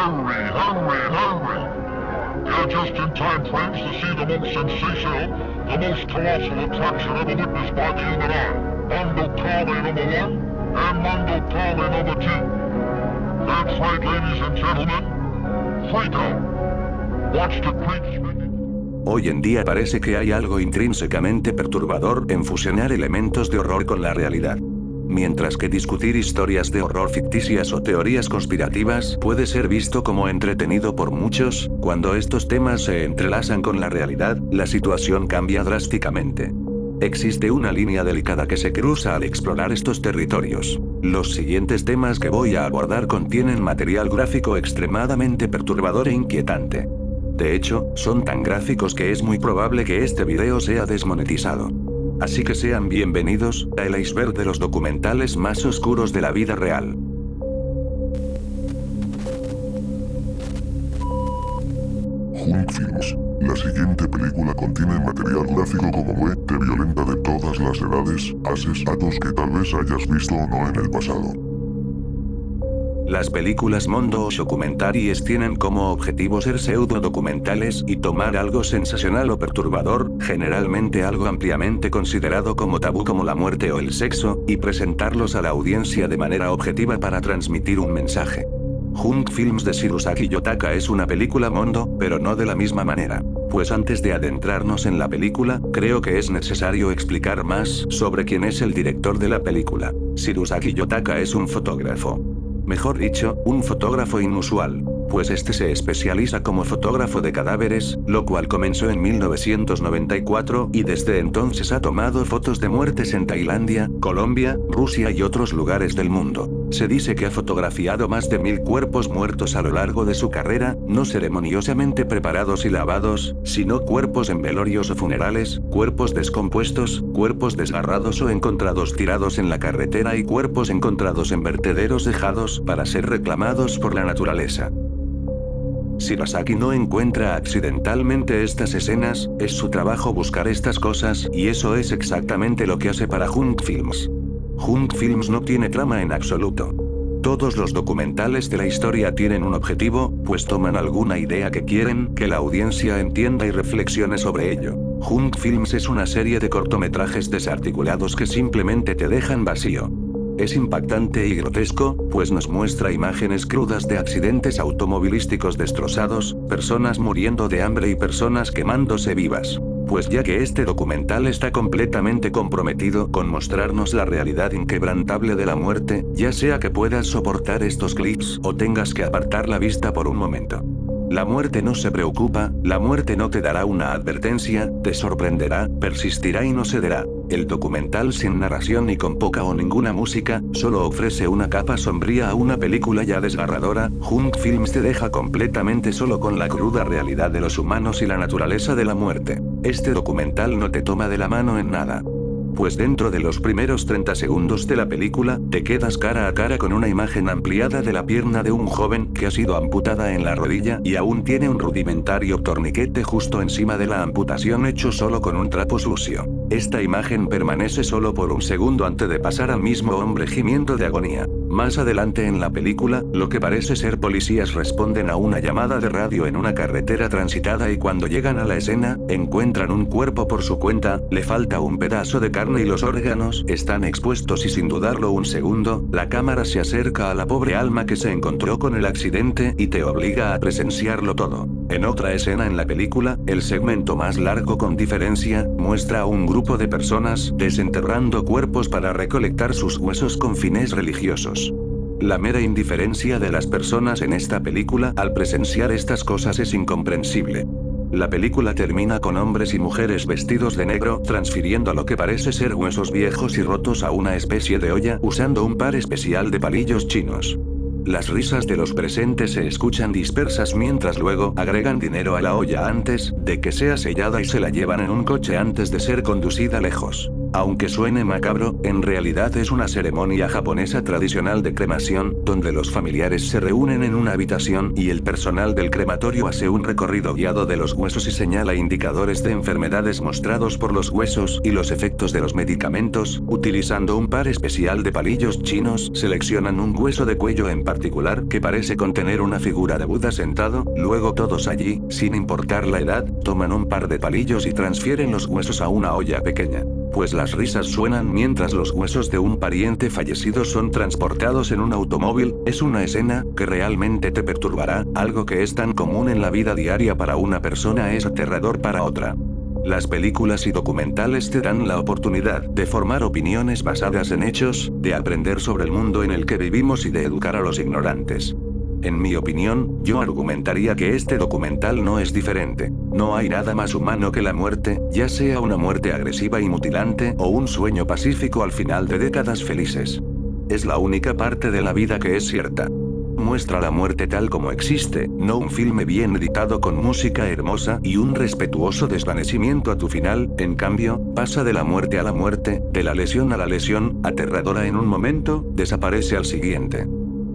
Hurry, hurry, hurry! You're just in time, friends, to see the most sensational, the most colossal attraction ever witnessed by the human eye. Mondo Cale #1 and Mondo Cale #2. That's right, ladies and gentlemen. Freak out. Watch the creeps. Hoy en día parece que hay algo intrínsecamente perturbador en fusionar elementos de horror con la realidad. Mientras que discutir historias de horror ficticias o teorías conspirativas puede ser visto como entretenido por muchos, cuando estos temas se entrelazan con la realidad, la situación cambia drásticamente. Existe una línea delicada que se cruza al explorar estos territorios. Los siguientes temas que voy a abordar contienen material gráfico extremadamente perturbador e inquietante. De hecho, son tan gráficos que es muy probable que este video sea desmonetizado. Así que sean bienvenidos a el iceberg de los documentales más oscuros de la vida real. Hulk Films. La siguiente película contiene material gráfico como muerte violenta de todas las edades, asesinatos que tal vez hayas visto o no en el pasado. Las películas Mondo o Documentaries tienen como objetivo ser pseudo-documentales y tomar algo sensacional o perturbador, generalmente algo ampliamente considerado como tabú como la muerte o el sexo, y presentarlos a la audiencia de manera objetiva para transmitir un mensaje. Hulk Films de Shirosaki Yotaka es una película Mondo, pero no de la misma manera. Pues antes de adentrarnos en la película, creo que es necesario explicar más sobre quién es el director de la película. Shirosaki Yotaka es un fotógrafo. Mejor dicho, un fotógrafo inusual, pues este se especializa como fotógrafo de cadáveres, lo cual comenzó en 1994 y desde entonces ha tomado fotos de muertes en Tailandia, Colombia, Rusia y otros lugares del mundo. Se dice que ha fotografiado más de 1000 cuerpos muertos a lo largo de su carrera, no ceremoniosamente preparados y lavados, sino cuerpos en velorios o funerales, cuerpos descompuestos, cuerpos desgarrados o encontrados tirados en la carretera y cuerpos encontrados en vertederos dejados para ser reclamados por la naturaleza. Shirosaki no encuentra accidentalmente estas escenas, es su trabajo buscar estas cosas, y eso es exactamente lo que hace para Hulk Films. Hulk Films no tiene trama en absoluto. Todos los documentales de la historia tienen un objetivo, pues toman alguna idea que quieren que la audiencia entienda y reflexione sobre ello. Hulk Films es una serie de cortometrajes desarticulados que simplemente te dejan vacío. Es impactante y grotesco, pues nos muestra imágenes crudas de accidentes automovilísticos destrozados, personas muriendo de hambre y personas quemándose vivas. Pues ya que este documental está completamente comprometido con mostrarnos la realidad inquebrantable de la muerte, ya sea que puedas soportar estos clips o tengas que apartar la vista por un momento. La muerte no se preocupa, la muerte no te dará una advertencia, te sorprenderá, persistirá y no cederá. El documental sin narración y con poca o ninguna música, solo ofrece una capa sombría a una película ya desgarradora. Hulk Films te deja completamente solo con la cruda realidad de los humanos y la naturaleza de la muerte. Este documental no te toma de la mano en nada. Pues dentro de los primeros 30 segundos de la película, te quedas cara a cara con una imagen ampliada de la pierna de un joven que ha sido amputada en la rodilla y aún tiene un rudimentario torniquete justo encima de la amputación hecho solo con un trapo sucio. Esta imagen permanece solo por un segundo antes de pasar al mismo hombre gimiendo de agonía. Más adelante en la película, lo que parece ser policías responden a una llamada de radio en una carretera transitada y cuando llegan a la escena, encuentran un cuerpo por su cuenta, le falta un pedazo de carne y los órganos están expuestos y sin dudarlo un segundo, la cámara se acerca a la pobre alma que se encontró con el accidente y te obliga a presenciarlo todo. En otra escena en la película, el segmento más largo con diferencia, muestra a un grupo de personas desenterrando cuerpos para recolectar sus huesos con fines religiosos. La mera indiferencia de las personas en esta película al presenciar estas cosas es incomprensible. La película termina con hombres y mujeres vestidos de negro transfiriendo lo que parece ser huesos viejos y rotos a una especie de olla usando un par especial de palillos chinos. Las risas de los presentes se escuchan dispersas mientras luego agregan dinero a la olla antes de que sea sellada y se la llevan en un coche antes de ser conducida lejos. Aunque suene macabro, en realidad es una ceremonia japonesa tradicional de cremación, donde los familiares se reúnen en una habitación y el personal del crematorio hace un recorrido guiado de los huesos y señala indicadores de enfermedades mostrados por los huesos y los efectos de los medicamentos. Utilizando un par especial de palillos chinos, seleccionan un hueso de cuello en particular que parece contener una figura de Buda sentado. Luego todos allí, sin importar la edad, toman un par de palillos y transfieren los huesos a una olla pequeña. Pues las risas suenan mientras los huesos de un pariente fallecido son transportados en un automóvil. Es una escena que realmente te perturbará. Algo que es tan común en la vida diaria para una persona es aterrador para otra. Las películas y documentales te dan la oportunidad de formar opiniones basadas en hechos, de aprender sobre el mundo en el que vivimos y de educar a los ignorantes. En mi opinión, yo argumentaría que este documental no es diferente. No hay nada más humano que la muerte, ya sea una muerte agresiva y mutilante o un sueño pacífico al final de décadas felices. Es la única parte de la vida que es cierta. Muestra la muerte tal como existe, no un filme bien editado con música hermosa y un respetuoso desvanecimiento a tu final. En cambio, pasa de la muerte a la muerte, de la lesión a la lesión, aterradora en un momento, desaparece al siguiente.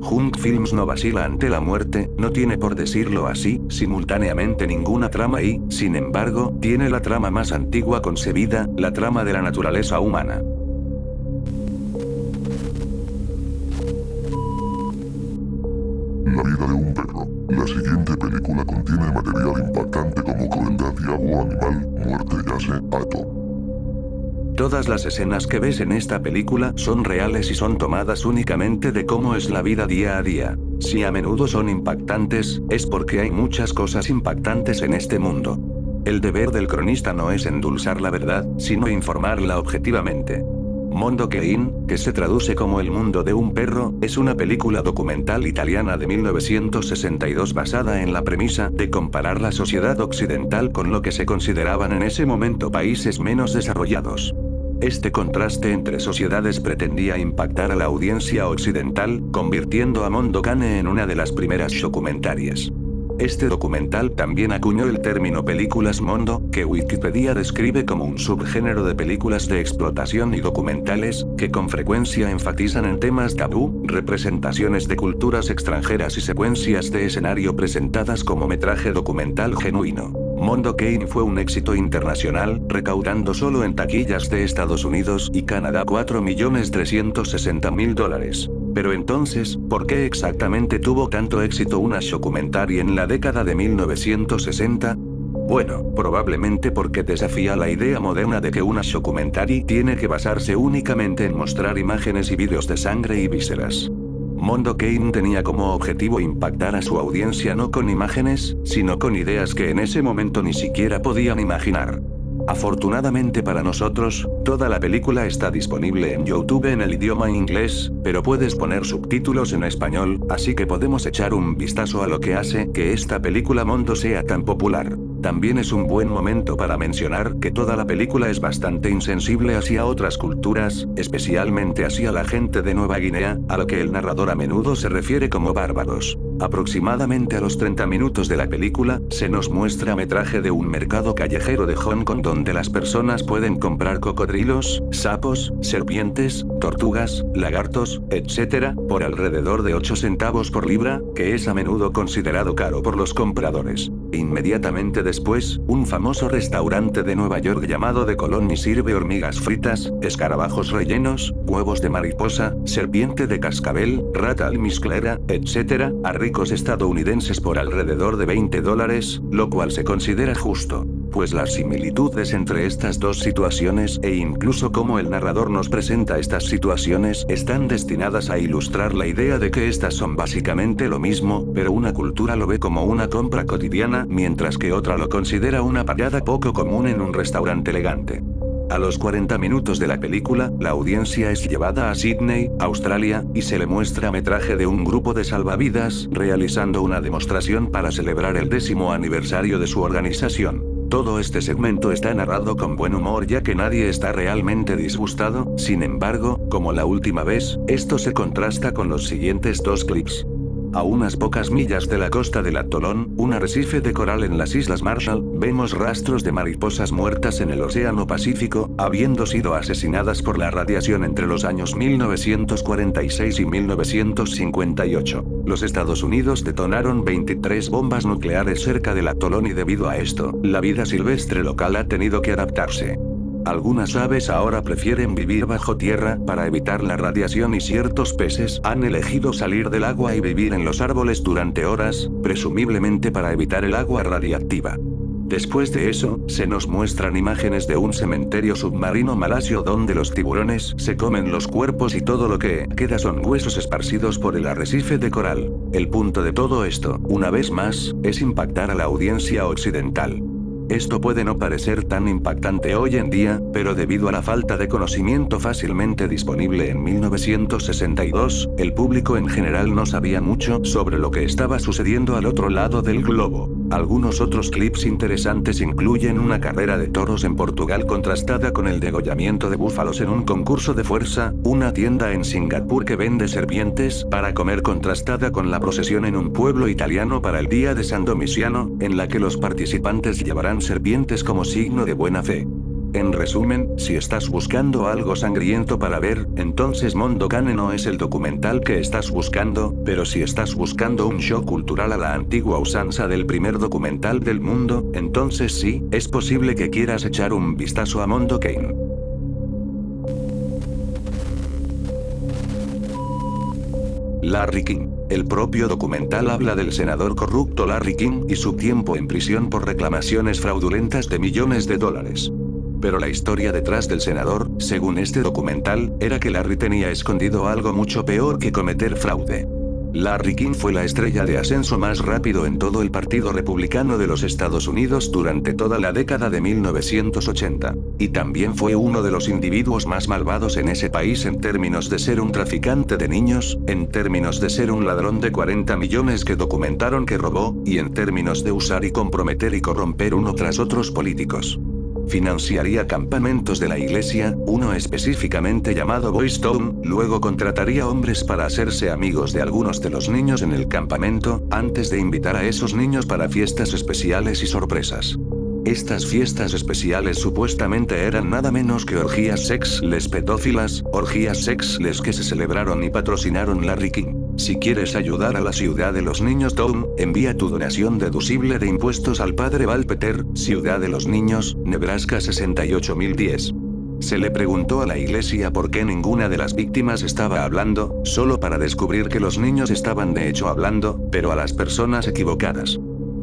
Hunk Films no vacila ante la muerte, no tiene, por decirlo así, simultáneamente ninguna trama y, sin embargo, tiene la trama más antigua concebida, la trama de la naturaleza humana. La vida de un perro. La siguiente película contiene material impactante como crueldad y agua animal, muerte yace, ato. Todas las escenas que ves en esta película son reales y son tomadas únicamente de cómo es la vida día a día. Si a menudo son impactantes, es porque hay muchas cosas impactantes en este mundo. El deber del cronista no es endulzar la verdad, sino informarla objetivamente. Mondo Kein, que se traduce como El mundo de un perro, es una película documental italiana de 1962 basada en la premisa de comparar la sociedad occidental con lo que se consideraban en ese momento países menos desarrollados. Este contraste entre sociedades pretendía impactar a la audiencia occidental, convirtiendo a Mondo Cane en una de las primeras documentarias. Este documental también acuñó el término películas mondo, que Wikipedia describe como un subgénero de películas de explotación y documentales, que con frecuencia enfatizan en temas tabú, representaciones de culturas extranjeras y secuencias de escenario presentadas como metraje documental genuino. Mondo Kein fue un éxito internacional, recaudando solo en taquillas de Estados Unidos y Canadá $4.360.000. Pero entonces, ¿por qué exactamente tuvo tanto éxito una documentary en la década de 1960? Bueno, probablemente porque desafía la idea moderna de que una documentary tiene que basarse únicamente en mostrar imágenes y vídeos de sangre y vísceras. Mondo Kein tenía como objetivo impactar a su audiencia no con imágenes, sino con ideas que en ese momento ni siquiera podían imaginar. Afortunadamente para nosotros, toda la película está disponible en YouTube en el idioma inglés, pero puedes poner subtítulos en español, así que podemos echar un vistazo a lo que hace que esta película Mondo sea tan popular. También es un buen momento para mencionar que toda la película es bastante insensible hacia otras culturas, especialmente hacia la gente de Nueva Guinea, a lo que el narrador a menudo se refiere como bárbaros. Aproximadamente a los 30 minutos de la película, se nos muestra metraje de un mercado callejero de Hong Kong donde las personas pueden comprar cocodrilos, sapos, serpientes, tortugas, lagartos, etc., por alrededor de 8 centavos por libra, que es a menudo considerado caro por los compradores. Inmediatamente después, un famoso restaurante de Nueva York llamado The Colony sirve hormigas fritas, escarabajos rellenos, huevos de mariposa, serpiente de cascabel, rata almizclera, etc., a ricos estadounidenses por alrededor de $20, lo cual se considera justo. Pues las similitudes entre estas dos situaciones e incluso cómo el narrador nos presenta estas situaciones están destinadas a ilustrar la idea de que estas son básicamente lo mismo, pero una cultura lo ve como una compra cotidiana, mientras que otra lo considera una parada poco común en un restaurante elegante. A los 40 minutos de la película, la audiencia es llevada a Sydney, Australia, y se le muestra metraje de un grupo de salvavidas realizando una demostración para celebrar el 10º aniversario de su organización. Todo este segmento está narrado con buen humor ya que nadie está realmente disgustado. Sin embargo, como la última vez, esto se contrasta con los siguientes dos clips. A unas pocas millas de la costa del atolón, un arrecife de coral en las Islas Marshall, vemos rastros de mariposas muertas en el Océano Pacífico, habiendo sido asesinadas por la radiación entre los años 1946 y 1958. Los Estados Unidos detonaron 23 bombas nucleares cerca del atolón y debido a esto, la vida silvestre local ha tenido que adaptarse. Algunas aves ahora prefieren vivir bajo tierra para evitar la radiación y ciertos peces han elegido salir del agua y vivir en los árboles durante horas, presumiblemente para evitar el agua radiactiva. Después de eso, se nos muestran imágenes de un cementerio submarino malasio donde los tiburones se comen los cuerpos y todo lo que queda son huesos esparcidos por el arrecife de coral. El punto de todo esto, una vez más, es impactar a la audiencia occidental. Esto puede no parecer tan impactante hoy en día, pero debido a la falta de conocimiento fácilmente disponible en 1962, el público en general no sabía mucho sobre lo que estaba sucediendo al otro lado del globo. Algunos otros clips interesantes incluyen una carrera de toros en Portugal contrastada con el degollamiento de búfalos en un concurso de fuerza, una tienda en Singapur que vende serpientes para comer contrastada con la procesión en un pueblo italiano para el día de San Domiciano, en la que los participantes llevarán serpientes como signo de buena fe. En resumen, si estás buscando algo sangriento para ver, entonces Mondo Cane no es el documental que estás buscando, pero si estás buscando un shock cultural a la antigua usanza del primer documental del mundo, entonces sí, es posible que quieras echar un vistazo a Mondo Cane. Larry King. El propio documental habla del senador corrupto Larry King y su tiempo en prisión por reclamaciones fraudulentas de millones de dólares. Pero la historia detrás del senador, según este documental, era que Larry tenía escondido algo mucho peor que cometer fraude. Larry King fue la estrella de ascenso más rápido en todo el Partido Republicano de los Estados Unidos durante toda la década de 1980. Y también fue uno de los individuos más malvados en ese país en términos de ser un traficante de niños, en términos de ser un ladrón de 40 millones que documentaron que robó, y en términos de usar y comprometer y corromper uno tras otros políticos. Financiaría campamentos de la iglesia, uno específicamente llamado Boys Town, luego contrataría hombres para hacerse amigos de algunos de los niños en el campamento, antes de invitar a esos niños para fiestas especiales y sorpresas. Estas fiestas especiales supuestamente eran nada menos que orgías sexuales pedófilas, orgías sexuales que se celebraron y patrocinaron Larry King. Si quieres ayudar a la ciudad de los niños Town, envía tu donación deducible de impuestos al padre Val Peter, Ciudad de los Niños, Nebraska 68010. Se le preguntó a la iglesia por qué ninguna de las víctimas estaba hablando, solo para descubrir que los niños estaban de hecho hablando, pero a las personas equivocadas.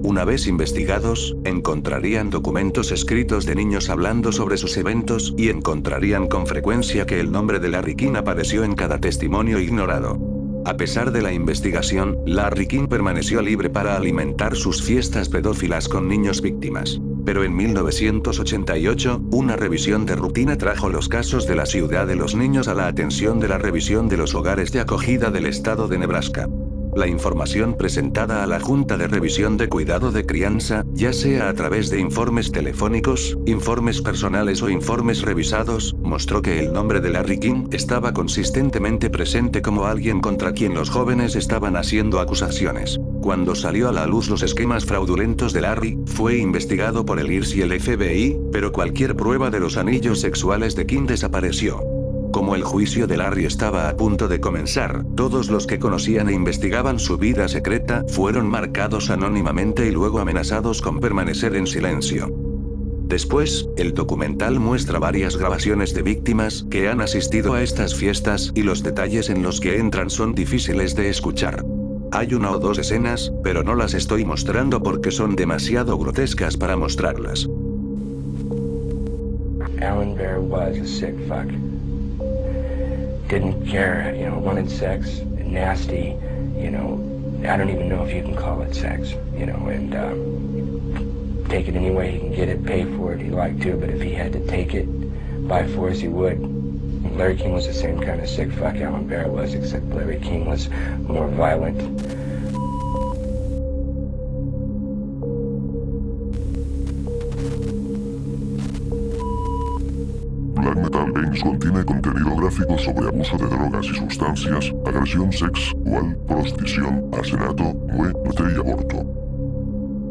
Una vez investigados, encontrarían documentos escritos de niños hablando sobre sus eventos y encontrarían con frecuencia que el nombre de Larry King apareció en cada testimonio ignorado. A pesar de la investigación, Larry King permaneció libre para alimentar sus fiestas pedófilas con niños víctimas. Pero en 1988, una revisión de rutina trajo los casos de la ciudad de los niños a la atención de la revisión de los hogares de acogida del estado de Nebraska. La información presentada a la Junta de Revisión de Cuidado de Crianza, ya sea a través de informes telefónicos, informes personales o informes revisados, mostró que el nombre de Larry King estaba consistentemente presente como alguien contra quien los jóvenes estaban haciendo acusaciones. Cuando salió a la luz los esquemas fraudulentos de Larry, fue investigado por el IRS y el FBI, pero cualquier prueba de los anillos sexuales de King desapareció. Como el juicio de Larry estaba a punto de comenzar, todos los que conocían e investigaban su vida secreta fueron marcados anónimamente y luego amenazados con permanecer en silencio. Después, el documental muestra varias grabaciones de víctimas que han asistido a estas fiestas y los detalles en los que entran son difíciles de escuchar. Hay una o dos escenas, pero no las estoy mostrando porque son demasiado grotescas para mostrarlas. Alan Bear was a sick fuck. Didn't care, wanted sex, nasty, I don't even know if you can call it sex, and take it any way he can get it, pay for it, he liked to, but if he had to take it by force, he would. Larry King was the same kind of sick fuck Alan Bear was, except Larry King was more violent. Black Metal Games contiene contenido gráfico sobre abuso de drogas y sustancias, agresión sexual, prostitución, asesinato, muerte y aborto.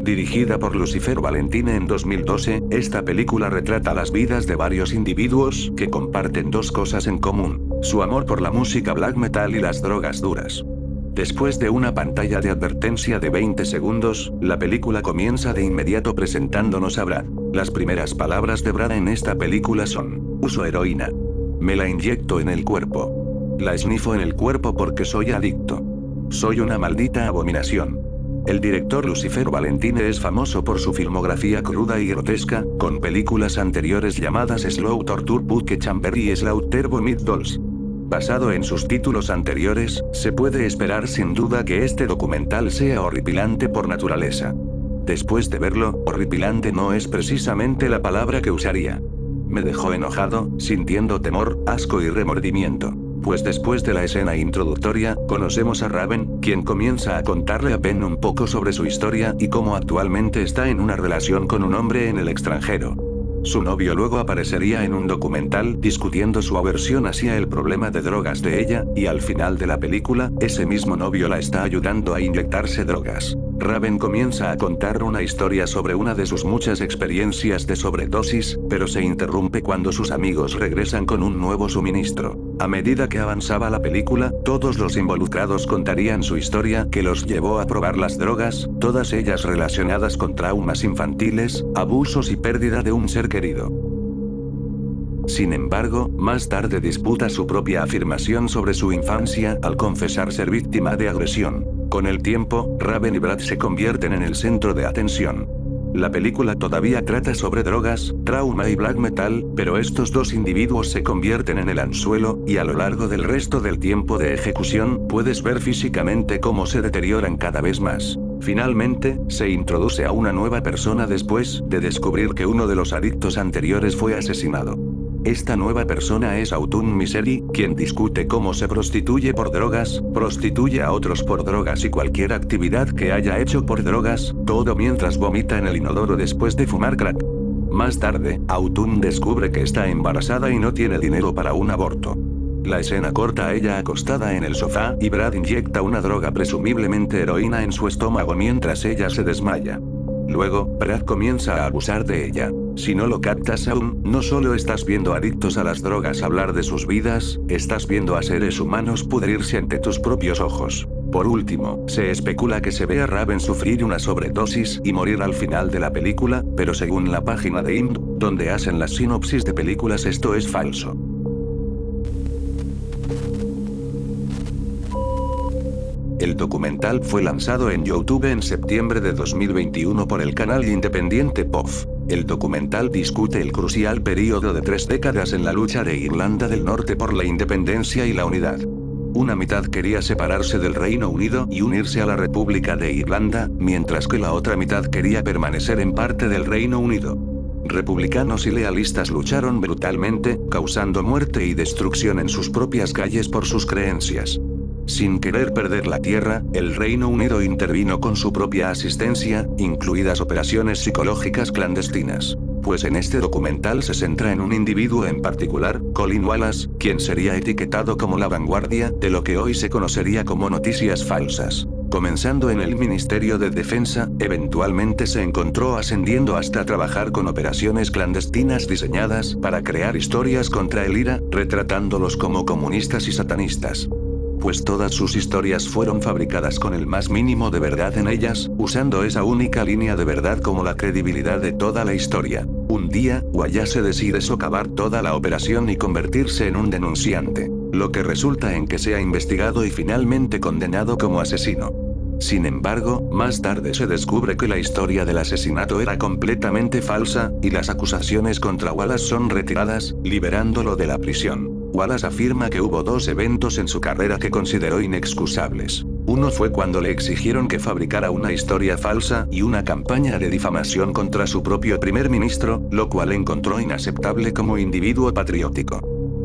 Dirigida por Lucifer Valentine en 2012, esta película retrata las vidas de varios individuos que comparten dos cosas en común: su amor por la música black metal y las drogas duras. Después de una pantalla de advertencia de 20 segundos, la película comienza de inmediato presentándonos a Brad. Las primeras palabras de Brad en esta película son: uso heroína. Me la inyecto en el cuerpo. La esnifo en el cuerpo porque soy adicto. Soy una maldita abominación. El director Lucifer Valentine es famoso por su filmografía cruda y grotesca, con películas anteriores llamadas Slow Torture Bucket Chamber y Slaughter Vomit Dolls. Basado en sus títulos anteriores, se puede esperar sin duda que este documental sea horripilante por naturaleza. Después de verlo, horripilante no es precisamente la palabra que usaría. Me dejó enojado, sintiendo temor, asco y remordimiento. Pues después de la escena introductoria, conocemos a Raven, quien comienza a contarle a Ben un poco sobre su historia y cómo actualmente está en una relación con un hombre en el extranjero. Su novio luego aparecería en un documental discutiendo su aversión hacia el problema de drogas de ella, y al final de la película, ese mismo novio la está ayudando a inyectarse drogas. Raven comienza a contar una historia sobre una de sus muchas experiencias de sobredosis, pero se interrumpe cuando sus amigos regresan con un nuevo suministro. A medida que avanzaba la película, todos los involucrados contarían su historia que los llevó a probar las drogas, todas ellas relacionadas con traumas infantiles, abusos y pérdida de un ser querido. Sin embargo, más tarde disputa su propia afirmación sobre su infancia al confesar ser víctima de agresión. Con el tiempo, Raven y Brad se convierten en el centro de atención. La película todavía trata sobre drogas, trauma y black metal, pero estos dos individuos se convierten en el anzuelo, y a lo largo del resto del tiempo de ejecución, puedes ver físicamente cómo se deterioran cada vez más. Finalmente, se introduce a una nueva persona después de descubrir que uno de los adictos anteriores fue asesinado. Esta nueva persona es Autumn Misery, quien discute cómo se prostituye por drogas, prostituye a otros por drogas y cualquier actividad que haya hecho por drogas, todo mientras vomita en el inodoro después de fumar crack. Más tarde, Autumn descubre que está embarazada y no tiene dinero para un aborto. La escena corta a ella acostada en el sofá y Brad inyecta una droga, presumiblemente heroína, en su estómago mientras ella se desmaya. Luego, Brad comienza a abusar de ella. Si no lo captas aún, no solo estás viendo adictos a las drogas hablar de sus vidas, estás viendo a seres humanos pudrirse ante tus propios ojos. Por último, se especula que se ve a Raven sufrir una sobredosis y morir al final de la película, pero según la página de IMDb, donde hacen las sinopsis de películas, esto es falso. El documental fue lanzado en YouTube en septiembre de 2021 por el canal independiente POF. El documental discute el crucial período de 3 décadas en la lucha de Irlanda del Norte por la independencia y la unidad. Una mitad quería separarse del Reino Unido y unirse a la República de Irlanda, mientras que la otra mitad quería permanecer en parte del Reino Unido. Republicanos y lealistas lucharon brutalmente, causando muerte y destrucción en sus propias calles por sus creencias. Sin querer perder la tierra, el Reino Unido intervino con su propia asistencia, incluidas operaciones psicológicas clandestinas. Pues en este documental se centra en un individuo en particular, Colin Wallace, quien sería etiquetado como la vanguardia de lo que hoy se conocería como noticias falsas. Comenzando en el Ministerio de Defensa, eventualmente se encontró ascendiendo hasta trabajar con operaciones clandestinas diseñadas para crear historias contra el IRA, retratándolos como comunistas y satanistas. Pues todas sus historias fueron fabricadas con el más mínimo de verdad en ellas, usando esa única línea de verdad como la credibilidad de toda la historia. Un día, Wallace decide socavar toda la operación y convertirse en un denunciante, lo que resulta en que sea investigado y finalmente condenado como asesino. Sin embargo, más tarde se descubre que la historia del asesinato era completamente falsa, y las acusaciones contra Wallace son retiradas, liberándolo de la prisión. Wallace afirma que hubo 2 eventos en su carrera que consideró inexcusables. Uno fue cuando le exigieron que fabricara una historia falsa y una campaña de difamación contra su propio primer ministro, lo cual encontró inaceptable como individuo patriótico.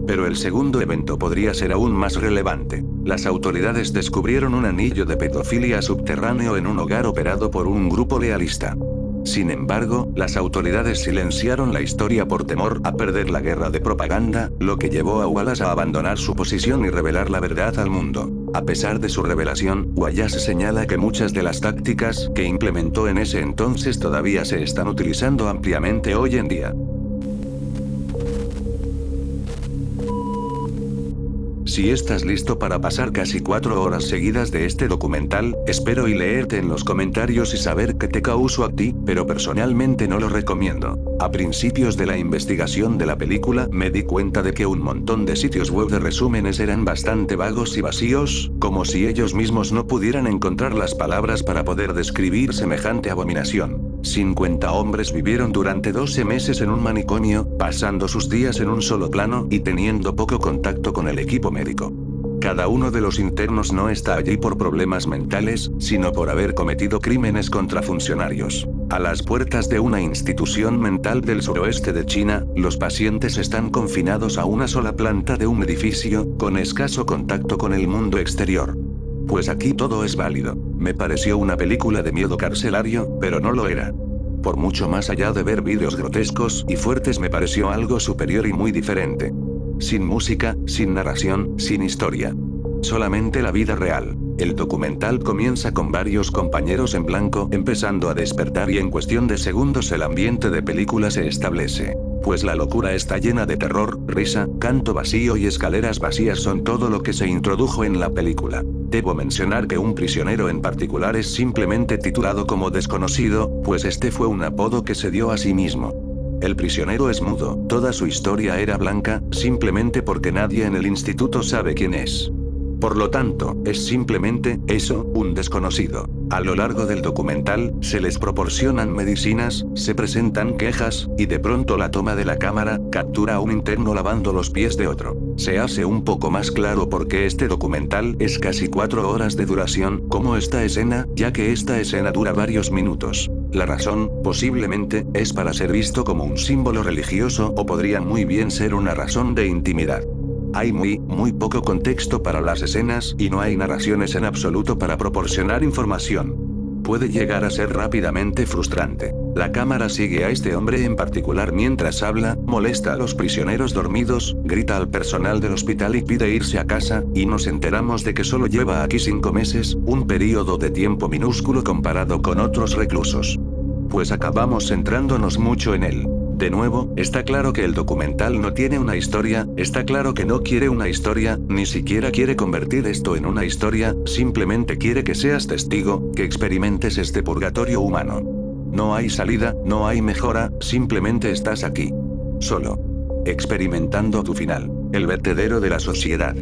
Pero el segundo evento podría ser aún más relevante. Las autoridades descubrieron un anillo de pedofilia subterráneo en un hogar operado por un grupo lealista. Sin embargo, las autoridades silenciaron la historia por temor a perder la guerra de propaganda, lo que llevó a Wallace a abandonar su posición y revelar la verdad al mundo. A pesar de su revelación, Wallace señala que muchas de las tácticas que implementó en ese entonces todavía se están utilizando ampliamente hoy en día. Si estás listo para pasar casi 4 horas seguidas de este documental, espero y leerte en los comentarios y saber qué te causó a ti, pero personalmente no lo recomiendo. A principios de la investigación de la película, me di cuenta de que un montón de sitios web de resúmenes eran bastante vagos y vacíos, como si ellos mismos no pudieran encontrar las palabras para poder describir semejante abominación. 50 hombres vivieron durante 12 meses en un manicomio, pasando sus días en un solo plano y teniendo poco contacto con el equipo médico. Cada uno de los internos no está allí por problemas mentales, sino por haber cometido crímenes contra funcionarios. A las puertas de una institución mental del suroeste de China, los pacientes están confinados a una sola planta de un edificio, con escaso contacto con el mundo exterior. Pues aquí todo es válido. Me pareció una película de miedo carcelario, pero no lo era. Por mucho más allá de ver vídeos grotescos y fuertes, me pareció algo superior y muy diferente. Sin música, sin narración, sin historia. Solamente la vida real. El documental comienza con varios compañeros en blanco empezando a despertar y en cuestión de segundos el ambiente de película se establece. Pues la locura está llena de terror, risa, canto vacío y escaleras vacías son todo lo que se introdujo en la película. Debo mencionar que un prisionero en particular es simplemente titulado como desconocido, pues este fue un apodo que se dio a sí mismo. El prisionero es mudo, toda su historia era blanca, simplemente porque nadie en el instituto sabe quién es. Por lo tanto, es simplemente, eso, un desconocido. A lo largo del documental, se les proporcionan medicinas, se presentan quejas, y de pronto la toma de la cámara, captura a un interno lavando los pies de otro. Se hace un poco más claro por qué este documental es casi 4 horas de duración, como esta escena, ya que esta escena dura varios minutos. La razón, posiblemente, es para ser visto como un símbolo religioso o podría muy bien ser una razón de intimidad. Hay muy poco contexto para las escenas y no hay narraciones en absoluto para proporcionar información. Puede llegar a ser rápidamente frustrante. La cámara sigue a este hombre en particular mientras habla, molesta a los prisioneros dormidos, grita al personal del hospital y pide irse a casa, y nos enteramos de que solo lleva aquí 5 meses, un periodo de tiempo minúsculo comparado con otros reclusos. Pues acabamos centrándonos mucho en él. De nuevo, está claro que el documental no tiene una historia, está claro que no quiere una historia, ni siquiera quiere convertir esto en una historia, simplemente quiere que seas testigo, que experimentes este purgatorio humano. No hay salida, no hay mejora, simplemente estás aquí. Solo. Experimentando tu final, el vertedero de la sociedad.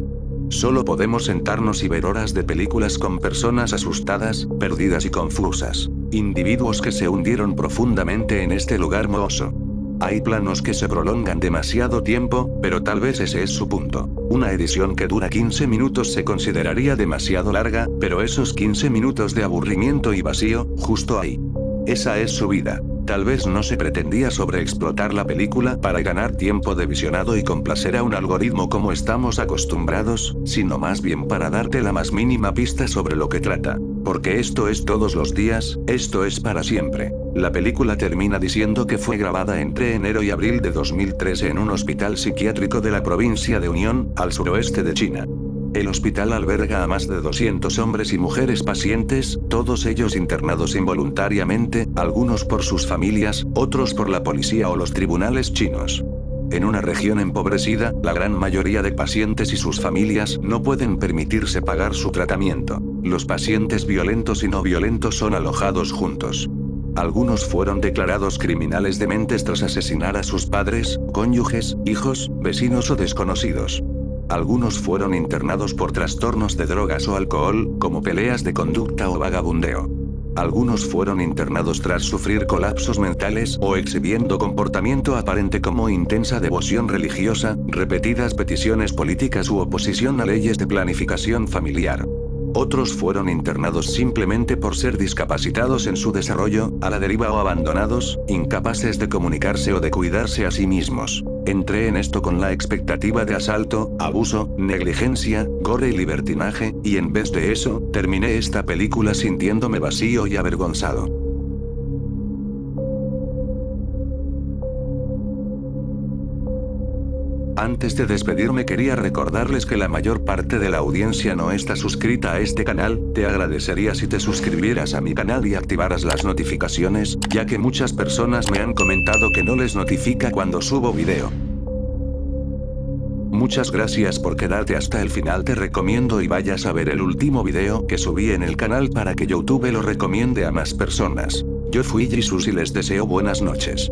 Solo podemos sentarnos y ver horas de películas con personas asustadas, perdidas y confusas. Individuos que se hundieron profundamente en este lugar mohoso. Hay planos que se prolongan demasiado tiempo, pero tal vez ese es su punto. Una edición que dura 15 minutos se consideraría demasiado larga, pero esos 15 minutos de aburrimiento y vacío, justo ahí. Esa es su vida. Tal vez no se pretendía sobreexplotar la película para ganar tiempo de visionado y complacer a un algoritmo como estamos acostumbrados, sino más bien para darte la más mínima pista sobre lo que trata. Porque esto es todos los días, esto es para siempre. La película termina diciendo que fue grabada entre enero y abril de 2013 en un hospital psiquiátrico de la provincia de Unión, al suroeste de China. El hospital alberga a más de 200 hombres y mujeres pacientes, todos ellos internados involuntariamente, algunos por sus familias, otros por la policía o los tribunales chinos. En una región empobrecida, la gran mayoría de pacientes y sus familias no pueden permitirse pagar su tratamiento. Los pacientes violentos y no violentos son alojados juntos. Algunos fueron declarados criminales dementes tras asesinar a sus padres, cónyuges, hijos, vecinos o desconocidos. Algunos fueron internados por trastornos de drogas o alcohol, como peleas de conducta o vagabundeo. Algunos fueron internados tras sufrir colapsos mentales o exhibiendo comportamiento aparente como intensa devoción religiosa, repetidas peticiones políticas u oposición a leyes de planificación familiar. Otros fueron internados simplemente por ser discapacitados en su desarrollo, a la deriva o abandonados, incapaces de comunicarse o de cuidarse a sí mismos. Entré en esto con la expectativa de asalto, abuso, negligencia, gore y libertinaje, y en vez de eso, terminé esta película sintiéndome vacío y avergonzado. Antes de despedirme quería recordarles que la mayor parte de la audiencia no está suscrita a este canal, te agradecería si te suscribieras a mi canal y activaras las notificaciones, ya que muchas personas me han comentado que no les notifica cuando subo video. Muchas gracias por quedarte hasta el final, te recomiendo y vayas a ver el último video que subí en el canal para que YouTube lo recomiende a más personas. Yo fui Jesus y les deseo buenas noches.